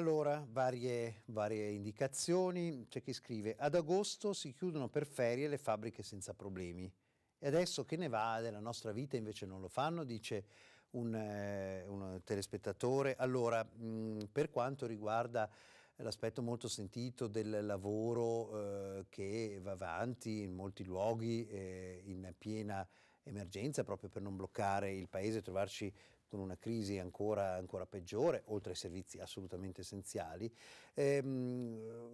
Allora, varie indicazioni. C'è chi scrive: ad agosto si chiudono per ferie le fabbriche senza problemi. E adesso che ne va della nostra vita invece non lo fanno, dice un telespettatore. Allora, per quanto riguarda l'aspetto molto sentito del lavoro che va avanti in molti luoghi in piena emergenza, proprio per non bloccare il paese e trovarci con una crisi ancora peggiore, oltre ai servizi assolutamente essenziali.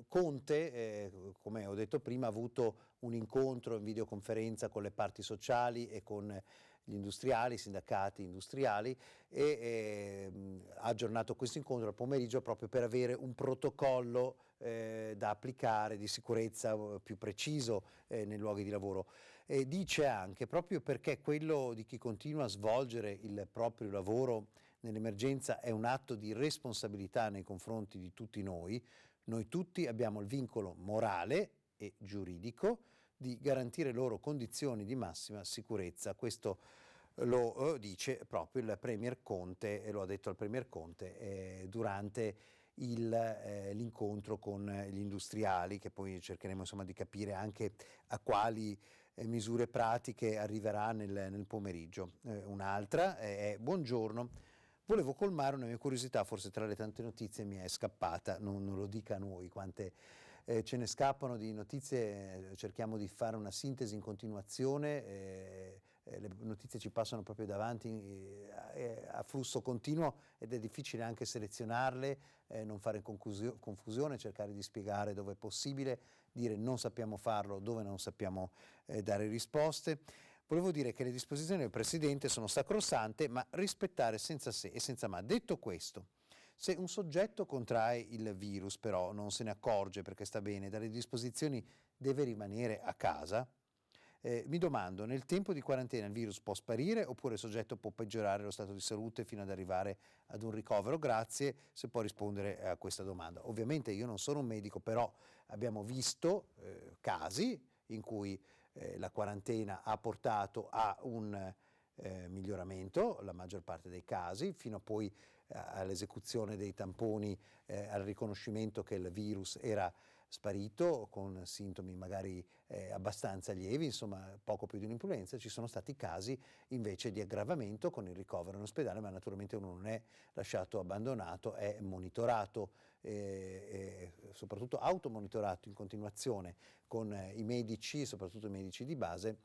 Conte, come ho detto prima, ha avuto un incontro in videoconferenza con le parti sociali e con gli industriali, i sindacati industriali, e ha aggiornato questo incontro al pomeriggio proprio per avere un protocollo da applicare di sicurezza più preciso nei luoghi di lavoro. E dice anche, proprio perché quello di chi continua a svolgere il proprio lavoro nell'emergenza è un atto di responsabilità nei confronti di tutti noi tutti abbiamo il vincolo morale e giuridico di garantire loro condizioni di massima sicurezza. Questo lo dice proprio il Premier Conte, e lo ha detto il Premier Conte durante l'incontro con gli industriali, che poi cercheremo insomma di capire anche a quali misure pratiche arriverà nel pomeriggio. Un'altra è buongiorno. Volevo colmare una mia curiosità, forse tra le tante notizie mi è scappata, non lo dica a noi quante ce ne scappano di notizie, cerchiamo di fare una sintesi in continuazione, le notizie ci passano proprio davanti a flusso continuo ed è difficile anche selezionarle, non fare confusione, cercare di spiegare dove è possibile, dire non sappiamo farlo, dove non sappiamo dare risposte. Volevo dire che le disposizioni del Presidente sono sacrosante, ma rispettare senza se e senza ma. Detto questo, se un soggetto contrae il virus, però non se ne accorge perché sta bene, dalle disposizioni deve rimanere a casa, mi domando, nel tempo di quarantena il virus può sparire oppure il soggetto può peggiorare lo stato di salute fino ad arrivare ad un ricovero? Grazie se può rispondere a questa domanda. Ovviamente io non sono un medico, però abbiamo visto casi in cui la quarantena ha portato a un miglioramento, la maggior parte dei casi, fino a poi all'esecuzione dei tamponi, al riconoscimento che il virus era sparito con sintomi magari abbastanza lievi, insomma poco più di un'influenza. Ci sono stati casi invece di aggravamento con il ricovero in ospedale, ma naturalmente uno non è lasciato abbandonato, è monitorato, soprattutto automonitorato in continuazione con i medici, soprattutto i medici di base,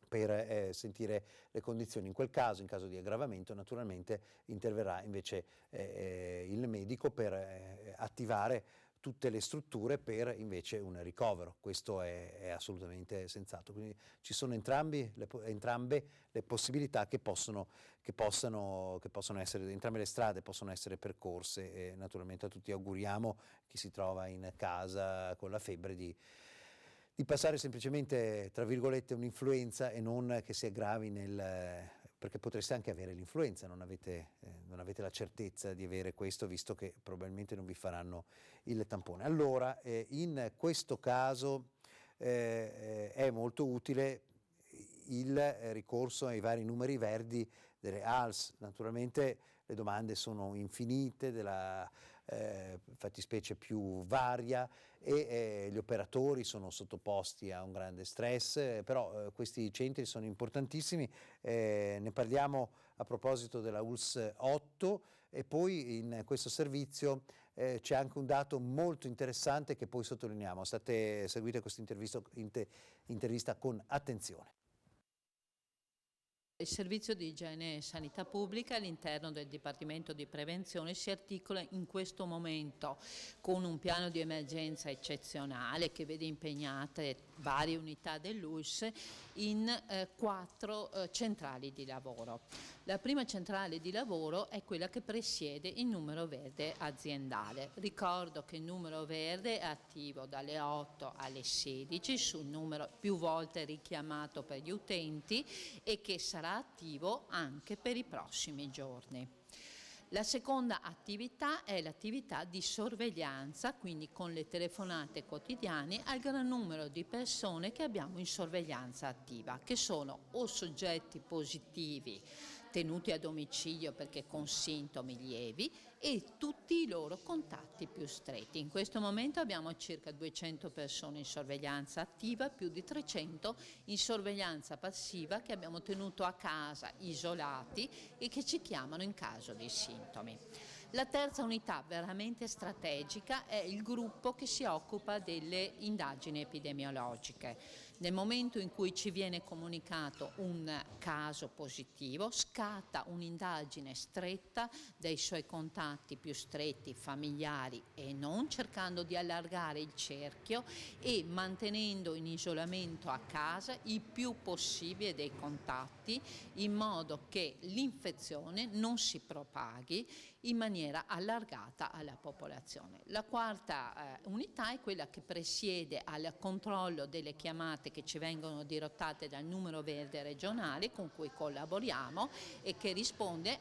per sentire le condizioni. In quel caso, in caso di aggravamento, naturalmente interverrà invece il medico per attivare tutte le strutture per invece un ricovero. Questo è assolutamente sensato. Quindi ci sono entrambe le possibilità che possono essere, entrambe le strade possono essere percorse, e naturalmente a tutti auguriamo chi si trova in casa con la febbre di passare semplicemente, tra virgolette, un'influenza e non che si aggravi perché potreste anche avere l'influenza, non avete la certezza di avere questo, visto che probabilmente non vi faranno il tampone. Allora, in questo caso è molto utile il ricorso ai vari numeri verdi delle ALS. Naturalmente le domande sono infinite, della fattispecie più varia, e gli operatori sono sottoposti a un grande stress, però questi centri sono importantissimi. Ne parliamo a proposito della ULS 8, e poi in questo servizio c'è anche un dato molto interessante che poi sottolineiamo. Seguite questa intervista con attenzione. Il servizio di igiene e sanità pubblica all'interno del Dipartimento di Prevenzione si articola in questo momento con un piano di emergenza eccezionale che vede impegnate varie unità dell'ULSS in 4 centrali di lavoro. La prima centrale di lavoro è quella che presiede il numero verde aziendale. Ricordo che il numero verde è attivo dalle 8 alle 16 sul numero più volte richiamato per gli utenti e che sarà attivo anche per i prossimi giorni. La seconda attività è l'attività di sorveglianza, quindi con le telefonate quotidiane al gran numero di persone che abbiamo in sorveglianza attiva, che sono o soggetti positivi tenuti a domicilio perché con sintomi lievi, e tutti i loro contatti più stretti. In questo momento abbiamo circa 200 persone in sorveglianza attiva, più di 300 in sorveglianza passiva che abbiamo tenuto a casa isolati e che ci chiamano in caso di sintomi. La terza unità veramente strategica è il gruppo che si occupa delle indagini epidemiologiche. Nel momento in cui ci viene comunicato un caso positivo, scatta un'indagine stretta dei suoi contatti più stretti, familiari e non, cercando di allargare il cerchio e mantenendo in isolamento a casa il più possibile dei contatti, in modo che l'infezione non si propaghi in maniera allargata alla popolazione. La quarta unità è quella che presiede al controllo delle chiamate che ci vengono dirottate dal numero verde regionale con cui collaboriamo e che risponde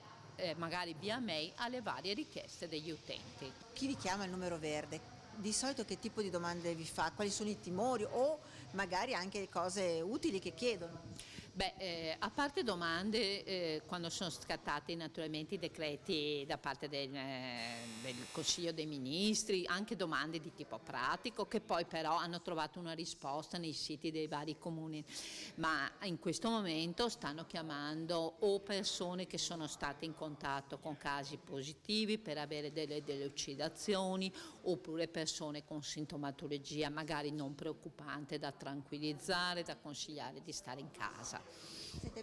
magari via mail alle varie richieste degli utenti. Chi vi chiama il numero verde? Di solito che tipo di domande vi fa? Quali sono i timori o magari anche cose utili che chiedono? A parte domande, quando sono scattati naturalmente i decreti da parte del Consiglio dei Ministri, anche domande di tipo pratico che poi però hanno trovato una risposta nei siti dei vari comuni, ma in questo momento stanno chiamando o persone che sono state in contatto con casi positivi per avere delle delucidazioni, oppure persone con sintomatologia magari non preoccupante da tranquillizzare, da consigliare di stare in casa.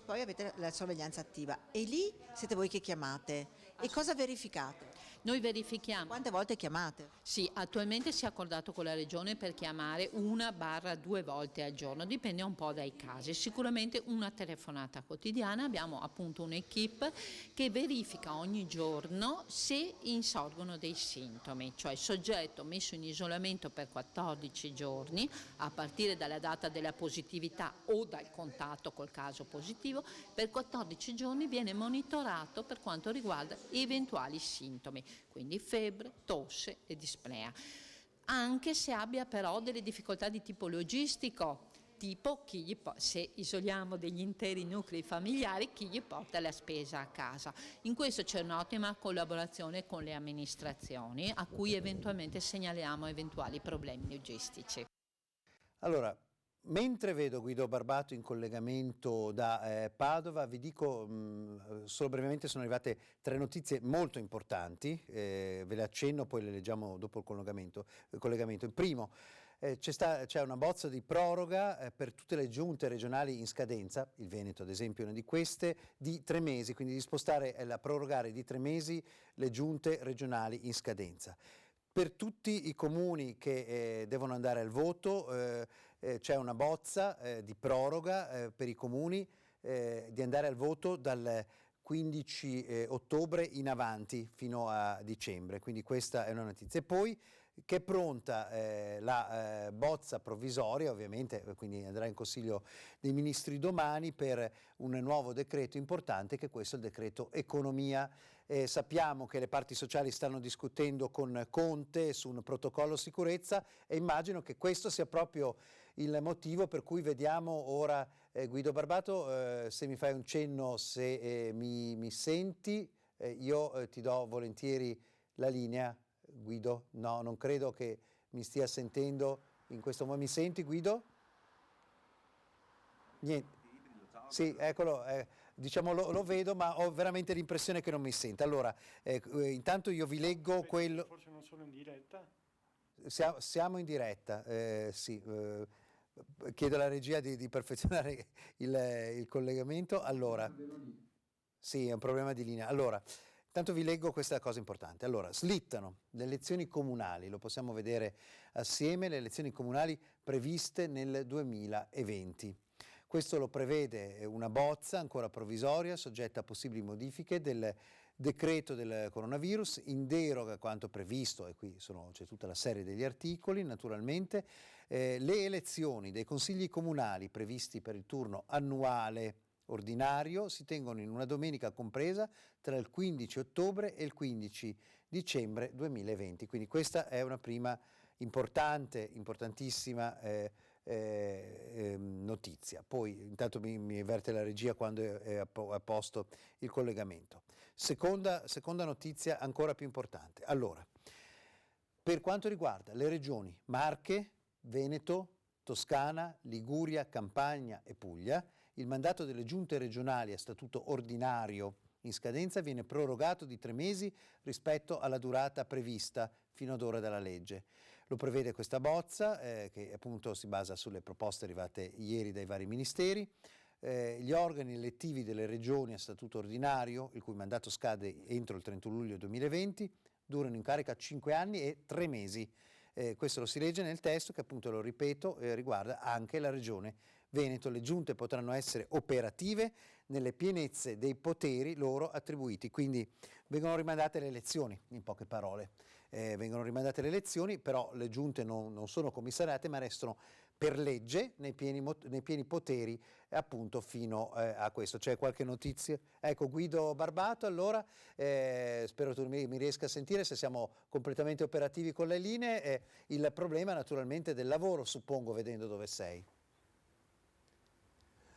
Poi avete la sorveglianza attiva e lì siete voi che chiamate. E cosa verificate? Noi verifichiamo. Quante volte chiamate? Sì, attualmente si è accordato con la Regione per chiamare 1-2 volte al giorno, dipende un po' dai casi. Sicuramente una telefonata quotidiana, abbiamo appunto un'equipe che verifica ogni giorno se insorgono dei sintomi, cioè il soggetto messo in isolamento per 14 giorni a partire dalla data della positività o dal contatto col caso positivo, per 14 giorni viene monitorato per quanto riguarda eventuali sintomi, quindi febbre, tosse e dispnea, anche se abbia però delle difficoltà di tipo logistico, tipo se isoliamo degli interi nuclei familiari, chi gli porta la spesa a casa. In questo c'è un'ottima collaborazione con le amministrazioni a cui eventualmente segnaliamo eventuali problemi logistici. Allora, mentre vedo Guido Barbato in collegamento da Padova, vi dico solo brevemente, sono arrivate 3 notizie molto importanti, ve le accenno, poi le leggiamo dopo il collegamento. Il primo, c'è una bozza di proroga per tutte le giunte regionali in scadenza, il Veneto ad esempio è una di queste, di 3 mesi, quindi di spostare, prorogare di 3 mesi le giunte regionali in scadenza. Per tutti i comuni che devono andare al voto c'è una bozza di proroga per i comuni di andare al voto dal 15 ottobre in avanti fino a dicembre, quindi questa è una notizia. E poi che è pronta la bozza provvisoria, ovviamente, quindi andrà in Consiglio dei Ministri domani per un nuovo decreto importante, che è questo, il decreto economia. Sappiamo che le parti sociali stanno discutendo con Conte su un protocollo sicurezza e immagino che questo sia proprio il motivo per cui vediamo ora Guido Barbato, se mi fai un cenno, se mi senti, io ti do volentieri la linea. Guido? No, non credo che mi stia sentendo in questo momento. Mi senti, Guido? Niente. Sì, eccolo, diciamo lo vedo, ma ho veramente l'impressione che non mi senta. Allora, intanto io vi leggo quello... Forse non sono in diretta? Siamo in diretta, sì. Chiedo alla regia di perfezionare il collegamento. Allora, sì, è un problema di linea. Allora, intanto vi leggo questa cosa importante. Allora, slittano le elezioni comunali, lo possiamo vedere assieme, le elezioni comunali previste nel 2020. Questo lo prevede una bozza ancora provvisoria, soggetta a possibili modifiche del decreto del coronavirus, in deroga a quanto previsto, e qui c'è tutta la serie degli articoli naturalmente, le elezioni dei consigli comunali previsti per il turno annuale ordinario si tengono in una domenica compresa tra il 15 ottobre e il 15 dicembre 2020. Quindi questa è una prima importantissima notizia. Poi intanto mi avverte la regia quando è a posto il collegamento. Seconda notizia ancora più importante. Allora, per quanto riguarda le regioni Marche, Veneto, Toscana, Liguria, Campania e Puglia, il mandato delle giunte regionali a statuto ordinario in scadenza viene prorogato di 3 mesi rispetto alla durata prevista fino ad ora dalla legge. Lo prevede questa bozza che appunto si basa sulle proposte arrivate ieri dai vari ministeri. Gli organi elettivi delle regioni a statuto ordinario, il cui mandato scade entro il 31 luglio 2020, durano in carica 5 anni e 3 mesi. Questo lo si legge nel testo che appunto, lo ripeto, riguarda anche la regione Veneto. Le giunte potranno essere operative nelle pienezze dei poteri loro attribuiti, quindi vengono rimandate le elezioni, in poche parole. Vengono rimandate le elezioni, però le giunte non sono commissariate, ma restano per legge nei pieni poteri appunto fino a questo. C'è qualche notizia? Ecco, Guido Barbato, allora spero tu mi riesca a sentire, se siamo completamente operativi con le linee. Il problema naturalmente del lavoro, suppongo, vedendo dove sei.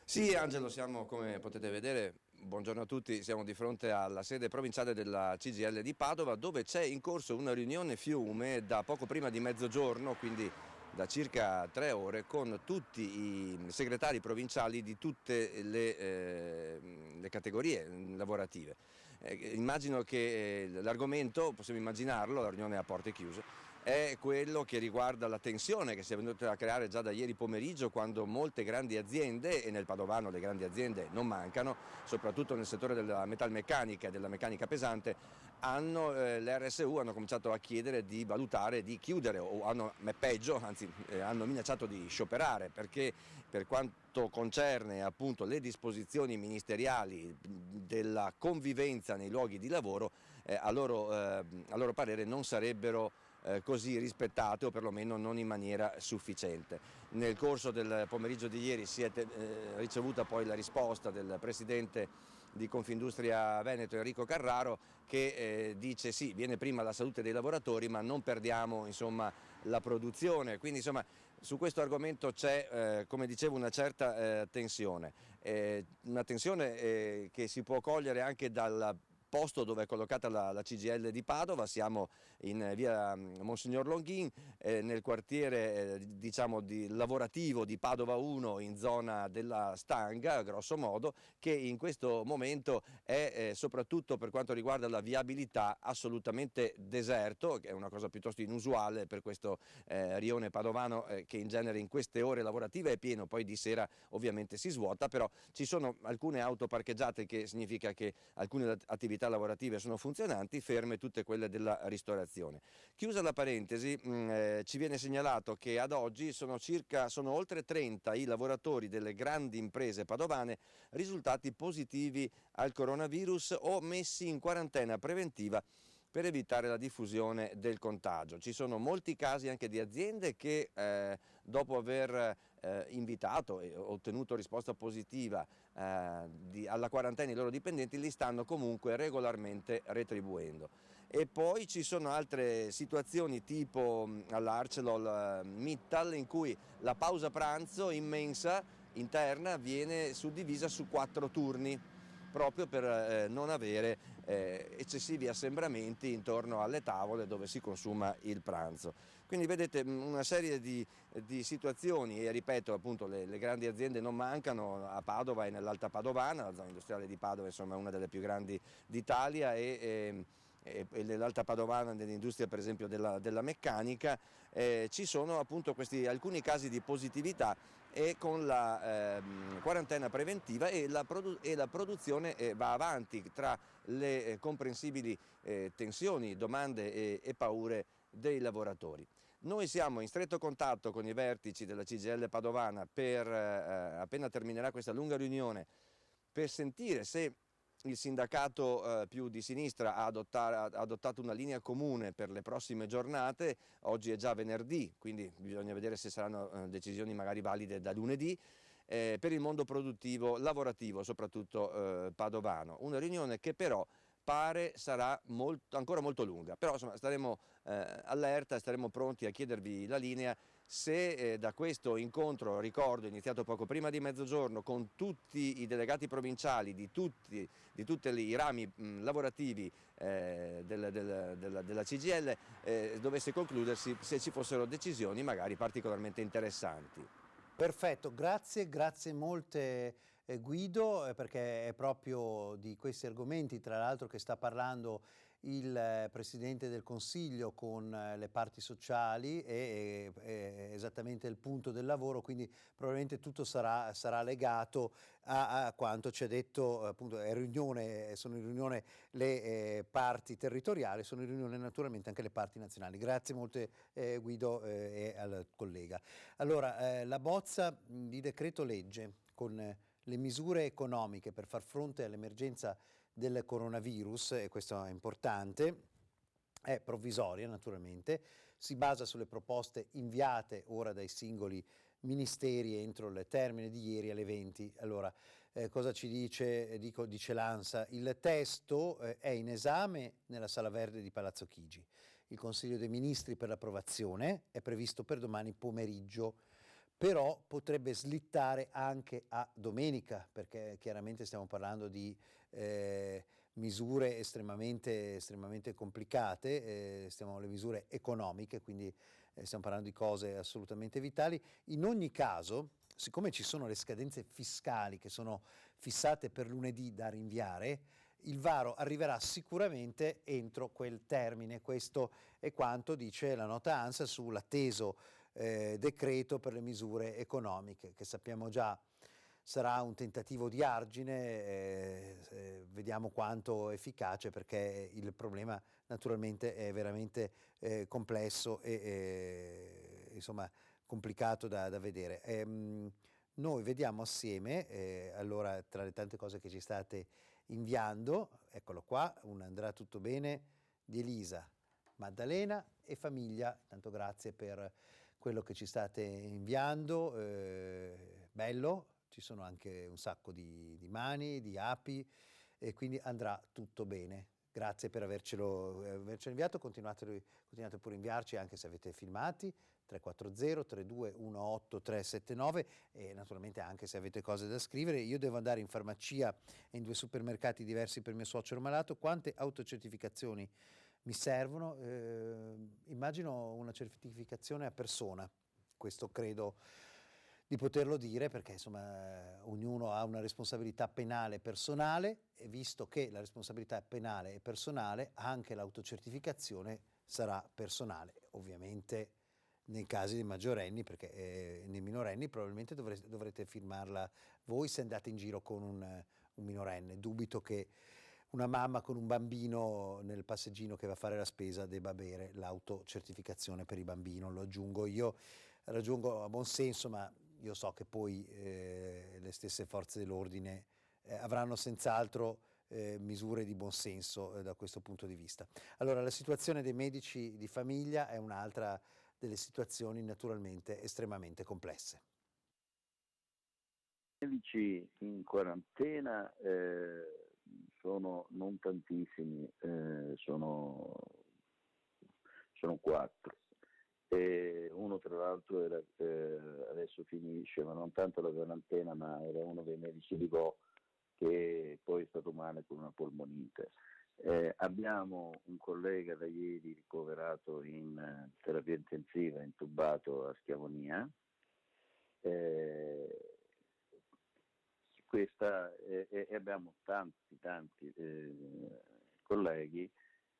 Sì, Angelo, siamo, come potete vedere, buongiorno a tutti, siamo di fronte alla sede provinciale della CGIL di Padova, dove c'è in corso una riunione fiume da poco prima di mezzogiorno, quindi da circa 3 ore, con tutti i segretari provinciali di tutte le categorie lavorative. Immagino che l'argomento, possiamo immaginarlo, la riunione è a porte chiuse, è quello che riguarda la tensione che si è venuta a creare già da ieri pomeriggio, quando molte grandi aziende, e nel Padovano le grandi aziende non mancano, soprattutto nel settore della metalmeccanica e della meccanica pesante, le RSU hanno cominciato a chiedere di valutare di chiudere, o hanno minacciato di scioperare, perché per quanto concerne appunto le disposizioni ministeriali della convivenza nei luoghi di lavoro, a loro parere non sarebbero così rispettate, o perlomeno non in maniera sufficiente. Nel corso del pomeriggio di ieri si è ricevuta poi la risposta del presidente di Confindustria Veneto, Enrico Carraro, che dice sì, viene prima la salute dei lavoratori, ma non perdiamo insomma la produzione. Quindi insomma su questo argomento c'è, come dicevo, una certa tensione, una tensione che si può cogliere anche dal posto dove è collocata la CGIL di Padova. Siamo in via Monsignor Longhin, nel quartiere diciamo lavorativo di Padova 1, in zona della Stanga, grosso modo, che in questo momento è soprattutto per quanto riguarda la viabilità assolutamente deserto, che è una cosa piuttosto inusuale per questo rione padovano, che in genere in queste ore lavorative è pieno, poi di sera ovviamente si svuota, però ci sono alcune auto parcheggiate, che significa che alcune attività lavorative sono funzionanti, ferme tutte quelle della ristorazione. Chiusa la parentesi, ci viene segnalato che ad oggi sono oltre 30 i lavoratori delle grandi imprese padovane risultati positivi al coronavirus o messi in quarantena preventiva per evitare la diffusione del contagio. Ci sono molti casi anche di aziende che dopo aver invitato e ottenuto risposta positiva alla quarantena i loro dipendenti, li stanno comunque regolarmente retribuendo. E poi ci sono altre situazioni tipo all'ArcelorMittal, in cui la pausa pranzo immensa interna viene suddivisa su 4 turni, proprio per non avere eccessivi assembramenti intorno alle tavole dove si consuma il pranzo. Quindi vedete una serie di situazioni, e ripeto appunto le grandi aziende non mancano a Padova e nell'Alta Padovana. La zona industriale di Padova insomma è una delle più grandi d'Italia, e nell'Alta Padovana, nell'industria per esempio della meccanica, ci sono appunto alcuni casi di positività, e con la quarantena preventiva e la produzione va avanti tra le comprensibili tensioni, domande e paure dei lavoratori. Noi siamo in stretto contatto con i vertici della CGIL padovana appena terminerà questa lunga riunione, per sentire se il sindacato più di sinistra ha adottato una linea comune per le prossime giornate. Oggi è già venerdì, quindi bisogna vedere se saranno decisioni magari valide da lunedì, per il mondo produttivo, lavorativo, soprattutto padovano. Una riunione che però pare sarà ancora molto lunga, però insomma staremo allerta, staremo pronti a chiedervi la linea se da questo incontro, ricordo, iniziato poco prima di mezzogiorno, con tutti i delegati provinciali di tutti i rami lavorativi della CGIL, dovesse concludersi, se ci fossero decisioni magari particolarmente interessanti. Perfetto, grazie molte Guido, perché è proprio di questi argomenti, tra l'altro, che sta parlando il Presidente del Consiglio con le parti sociali e esattamente il punto del lavoro, quindi probabilmente tutto sarà legato a quanto ci ha detto, appunto, sono in riunione le parti territoriali, sono in riunione naturalmente anche le parti nazionali. Grazie molte Guido e al collega. Allora, la bozza di decreto legge con le misure economiche per far fronte all'emergenza del coronavirus, e questo è importante, è provvisoria naturalmente, si basa sulle proposte inviate ora dai singoli ministeri entro il termine di ieri alle 20. Allora, cosa ci dice? Dice l'ANSA, il testo è in esame nella Sala Verde di Palazzo Chigi. Il Consiglio dei Ministri per l'approvazione è previsto per domani pomeriggio, però potrebbe slittare anche a domenica, perché chiaramente stiamo parlando di misure estremamente complicate, le misure economiche, quindi stiamo parlando di cose assolutamente vitali. In ogni caso, siccome ci sono le scadenze fiscali che sono fissate per lunedì da rinviare, il varo arriverà sicuramente entro quel termine. Questo è quanto dice la nota ANSA sull'atteso decreto per le misure economiche, che sappiamo già sarà un tentativo di argine, vediamo quanto efficace, perché il problema naturalmente è veramente complesso e insomma complicato da vedere. Noi vediamo assieme, allora, tra le tante cose che ci state inviando, eccolo qua, un andrà tutto bene di Elisa, Maddalena e famiglia. Tanto grazie per quello che ci state inviando, bello, ci sono anche un sacco di mani, di api, e quindi andrà tutto bene. Grazie per avercelo inviato, continuate pure a inviarci anche se avete filmati, 340 3218 379, e naturalmente anche se avete cose da scrivere. Io devo andare in farmacia e in 2 supermercati diversi per mio suocero malato. Quante autocertificazioni mi servono? Immagino una certificazione a persona, questo credo di poterlo dire, perché insomma ognuno ha una responsabilità penale personale, e visto che la responsabilità penale è personale, anche l'autocertificazione sarà personale, ovviamente nei casi dei maggiorenni, perché nei minorenni probabilmente dovrete firmarla voi se andate in giro con un minorenne. Dubito che una mamma con un bambino nel passeggino che va a fare la spesa debba avere l'autocertificazione per il bambino, lo aggiungo io, raggiungo a buon senso, ma io so che poi le stesse forze dell'ordine avranno senz'altro misure di buon senso da questo punto di vista. Allora, la situazione dei medici di famiglia è un'altra delle situazioni naturalmente estremamente complesse. I medici in quarantena sono non tantissimi, sono 4. E uno tra l'altro adesso finisce, ma non tanto la quarantena, ma era uno dei medici di Vo che poi è stato male con una polmonite. Abbiamo un collega da ieri ricoverato in terapia intensiva, intubato a Schiavonia. E abbiamo tanti colleghi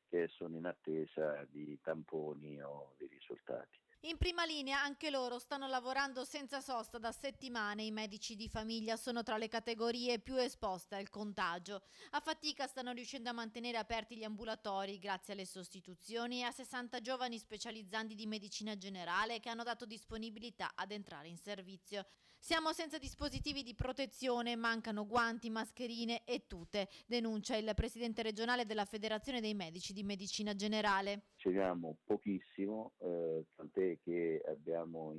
che sono in attesa di tamponi o di risultati. In prima linea anche loro stanno lavorando senza sosta da settimane. I medici di famiglia sono tra le categorie più esposte al contagio. A fatica stanno riuscendo a mantenere aperti gli ambulatori grazie alle sostituzioni e a 60 giovani specializzandi di medicina generale che hanno dato disponibilità ad entrare in servizio. Siamo senza dispositivi di protezione, mancano guanti, mascherine e tute, denuncia il presidente regionale della Federazione dei Medici di Medicina Generale. Riceviamo pochissimo, tant'è che abbiamo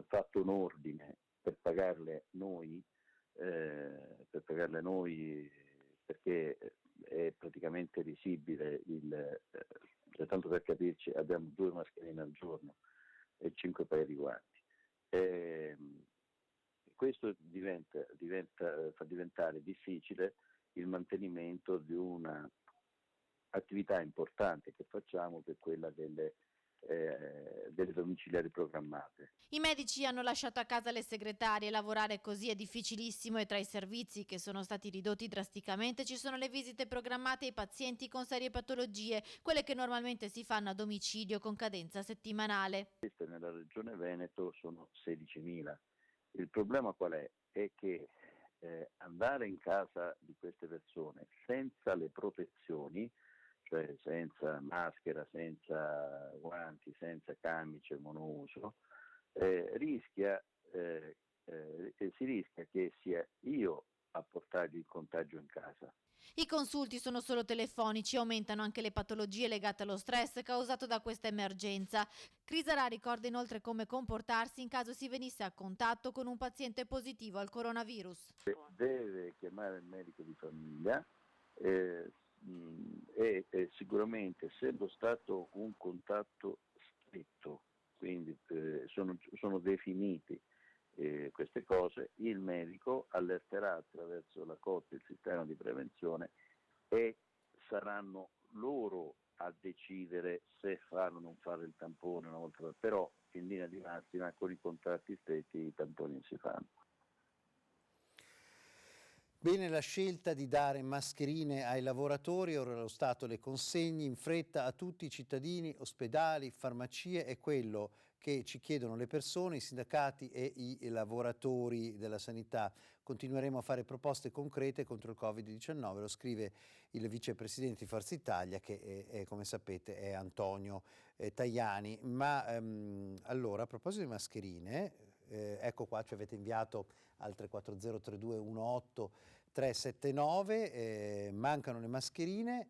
fatto un ordine per pagarle noi, perché è praticamente risibile Cioè, tanto per capirci, abbiamo 2 mascherine al giorno e 5 paia di guanti. Questo fa diventare difficile il mantenimento di una attività importante che facciamo, che è quella delle domiciliari programmate. I medici hanno lasciato a casa le segretarie, lavorare così è difficilissimo e tra i servizi che sono stati ridotti drasticamente ci sono le visite programmate ai pazienti con serie patologie, quelle che normalmente si fanno a domicilio con cadenza settimanale. Queste nella regione Veneto sono 16.000. Il problema qual è? È che andare in casa di queste persone senza le protezioni, cioè senza maschera, senza guanti, senza camice monouso, si rischia che sia io a portargli il contagio in casa. I consulti sono solo telefonici, aumentano anche le patologie legate allo stress causato da questa emergenza. Crisarà ricorda inoltre come comportarsi in caso si venisse a contatto con un paziente positivo al coronavirus. Deve chiamare il medico di famiglia e sicuramente, essendo stato un contatto stretto, quindi sono definiti queste cose, il medico allerterà attraverso la COT, il sistema di prevenzione, e saranno loro a decidere se fare o non fare il tampone una volta, però in linea di massima con i contatti stretti i tamponi non si fanno. Bene la scelta di dare mascherine ai lavoratori, ora lo Stato le consegni in fretta a tutti i cittadini, ospedali, farmacie, è quello che ci chiedono le persone, i sindacati e i lavoratori della sanità. Continueremo a fare proposte concrete contro il Covid-19, lo scrive il vicepresidente di Forza Italia che come sapete è Antonio Tajani. Ma allora, a proposito di mascherine, ecco qua ci avete inviato al 3403218 379, mancano le mascherine,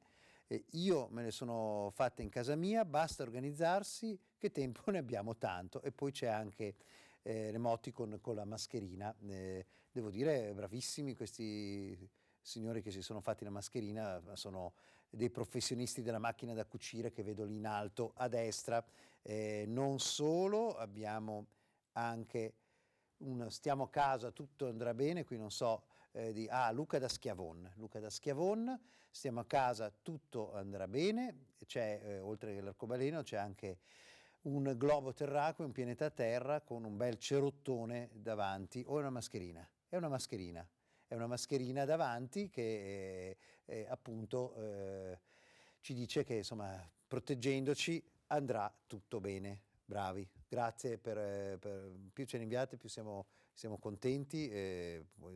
io me le sono fatte in casa mia, basta organizzarsi, che tempo ne abbiamo tanto. E poi c'è anche l'emoticon con la mascherina, devo dire bravissimi questi signori che si sono fatti la mascherina, sono dei professionisti della macchina da cucire che vedo lì in alto a destra. Non solo, abbiamo anche stiamo a casa, tutto andrà bene, qui non so, Luca da Schiavon, stiamo a casa, tutto andrà bene, c'è oltre all'arcobaleno c'è anche un globo terracqueo, un pianeta Terra con un bel cerottone davanti, o è una mascherina? È una mascherina davanti che appunto ci dice che insomma proteggendoci andrà tutto bene. Bravi, grazie per più ce ne inviate più siamo contenti,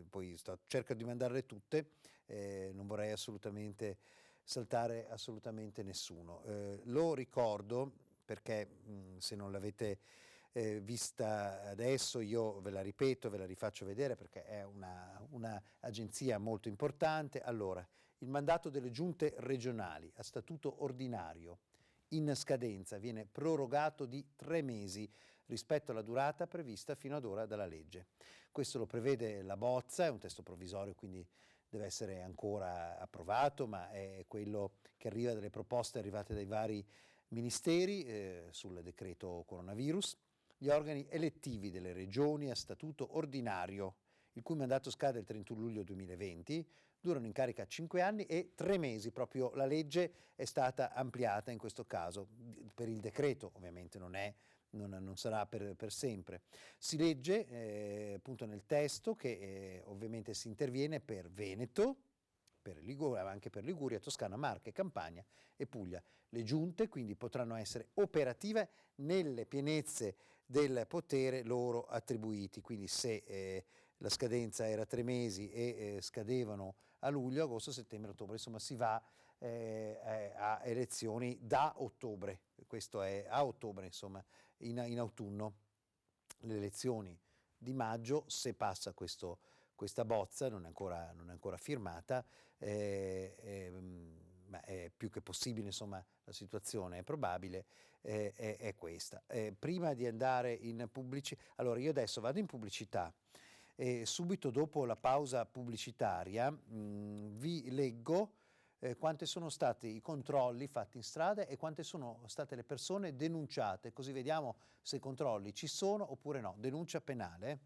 poi cerco di mandarle tutte, non vorrei assolutamente saltare nessuno. Lo ricordo perché se non l'avete vista adesso io ve la ripeto, ve la rifaccio vedere perché è una agenzia molto importante. Allora, il mandato delle giunte regionali a statuto ordinario in scadenza viene prorogato di 3 mesi rispetto alla durata prevista fino ad ora dalla legge. Questo lo prevede la bozza, è un testo provvisorio quindi deve essere ancora approvato, ma è quello che arriva dalle proposte arrivate dai vari ministeri sul decreto coronavirus. Gli organi elettivi delle regioni a statuto ordinario, il cui mandato scade il 31 luglio 2020, durano in carica 5 anni e 3 mesi, proprio la legge è stata ampliata in questo caso, per il decreto ovviamente non sarà per sempre. Si legge appunto nel testo che ovviamente si interviene per Veneto, per Liguria, anche per Liguria, Toscana, Marche, Campania e Puglia. Le giunte quindi potranno essere operative nelle pienezze del potere loro attribuiti, quindi se la scadenza era 3 mesi e scadevano a luglio, agosto, settembre, ottobre, insomma si va a elezioni da ottobre, questo è a ottobre, insomma in autunno. Le elezioni di maggio, se passa questa bozza, non è ancora firmata, ma è più che possibile, insomma la situazione è probabile, è questa. Prima di andare in pubblicità, allora io adesso vado in pubblicità e subito dopo la pausa pubblicitaria vi leggo quanti sono stati i controlli fatti in strada e quante sono state le persone denunciate, così vediamo se i controlli ci sono oppure no. Denuncia penale.